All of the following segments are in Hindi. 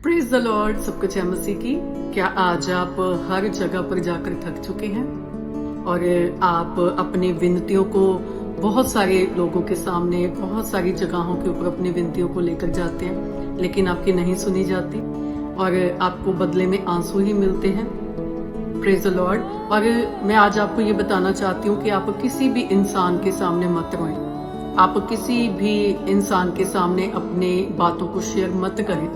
Praise the Lord. सब कुछ है मसीह की। क्या आज आप हर जगह पर जाकर थक चुके हैं और आप अपनी विनतियों को बहुत सारे लोगों के सामने, बहुत सारी जगहों के ऊपर अपनी विनतियों को लेकर जाते हैं, लेकिन आपकी नहीं सुनी जाती और आपको बदले में आंसू ही मिलते हैं। Praise the Lord. और मैं आज आपको ये बताना चाहती हूँ कि आप किसी भी इंसान के सामने मत रोएं। आप किसी भी इंसान के सामने अपने बातों को शेयर मत करें,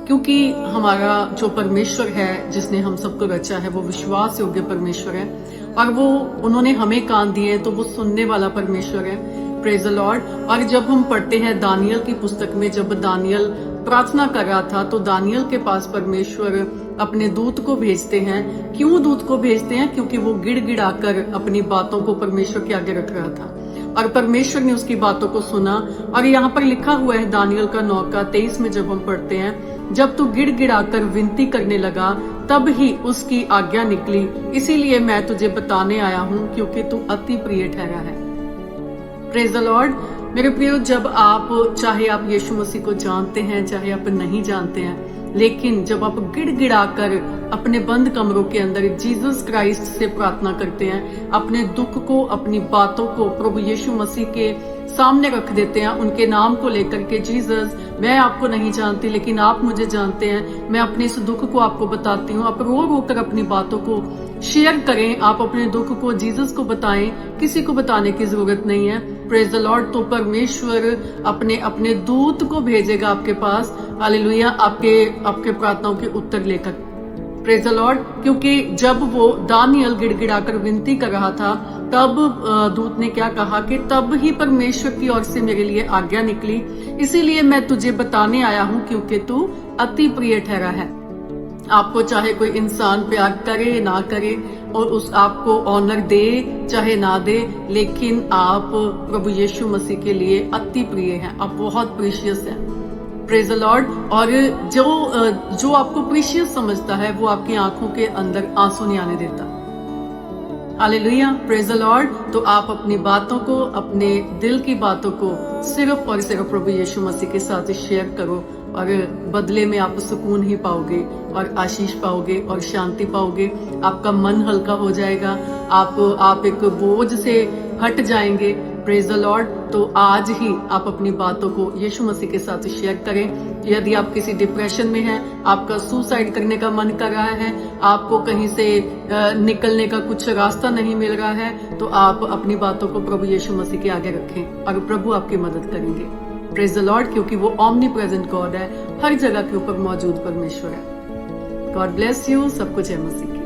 क्योंकि हमारा जो परमेश्वर है, जिसने हम सबको रचा है, वो विश्वास योग्य परमेश्वर है और वो उन्होंने हमें कान दिए तो वो सुनने वाला परमेश्वर है। Praise the Lord. और जब हम पढ़ते हैं दानियल की पुस्तक में, जब दानियल प्रार्थना कर रहा था तो दानियल के पास परमेश्वर अपने दूत को भेजते हैं। क्यों दूत को भेजते हैं? क्योंकि वो गिड़गिड़ाकर अपनी बातों को परमेश्वर के आगे रख रहा था और परमेश्वर ने उसकी बातों को सुना। और यहाँ पर लिखा हुआ है दानियल का 9:23 में जब हम पढ़ते हैं, जब तू गिड़गिड़ाकर विनती करने लगा तब ही उसकी आज्ञा निकली, इसीलिए मैं तुझे बताने आया हूँ, क्योंकि तू अति प्रिय ठहरा है। Praise the Lord. मेरे प्रियो, जब आप, चाहे आप यीशु मसीह को जानते हैं चाहे आप नहीं जानते हैं, लेकिन जब आप गिड़गिड़ाकर अपने बंद कमरों के अंदर जीसस क्राइस्ट से प्रार्थना करते हैं, अपने दुख को, अपनी बातों को प्रभु यीशु मसीह के सामने रख देते हैं, उनके नाम को लेकर के, जीसस मैं आपको नहीं जानती लेकिन आप मुझे जानते हैं, मैं अपने इस दुख को आपको बताती हूँ। आप रो रो कर अपनी बातों को शेयर करें, आप अपने दुख को जीसस को बताएं, किसी को बताने की जरूरत नहीं है। Praise the Lord. तो परमेश्वर अपने दूत को भेजेगा आपके पास, हालेलुया, आपके प्रार्थनाओं के उत्तर लेकर। Praise the Lord. क्योंकि जब वो दानियल गिड़गिड़ाकर विनती कर रहा था, तब दूत ने क्या कहा कि तब ही परमेश्वर की ओर से मेरे लिए आज्ञा निकली, इसीलिए मैं तुझे बताने आया हूँ, क्योंकि तू अति प्रिय ठहरा है। आपको चाहे कोई इंसान प्यार करे ना करे और उस आपको ऑनर दे चाहे ना दे, लेकिन आप प्रभु यीशु मसीह के लिए अति प्रिय हैं, आप बहुत प्रीशियस हैं। Praise the Lord. और जो आपको प्रीशियस समझता है वो आपकी आंखों के अंदर आंसू नहीं आने देता। हालेलुया। Praise the Lord. तो आप अपनी बातों को, अपने दिल की बातों को सिर्फ और सिर्फ प्रभु यीशु मसीह के साथ शेयर करो और बदले में आप सुकून ही पाओगे और आशीष पाओगे और शांति पाओगे। आपका मन हल्का हो जाएगा, आप एक बोझ से हट जाएंगे। Praise the Lord. तो आज ही आप अपनी बातों को यीशु मसीह के साथ शेयर करें। यदि आप किसी डिप्रेशन में हैं, आपका सुसाइड करने का मन कर रहा है, आपको कहीं से निकलने का कुछ रास्ता नहीं मिल रहा है, तो आप अपनी बातों को प्रभु यीशु मसीह के आगे रखें और प्रभु आपकी मदद करेंगे। Praise the Lord. क्योंकि वो ऑमनी प्रेजेंट गॉड है, हर जगह के ऊपर मौजूद परमेश्वर है। God bless you. सब कुछ है मसीह।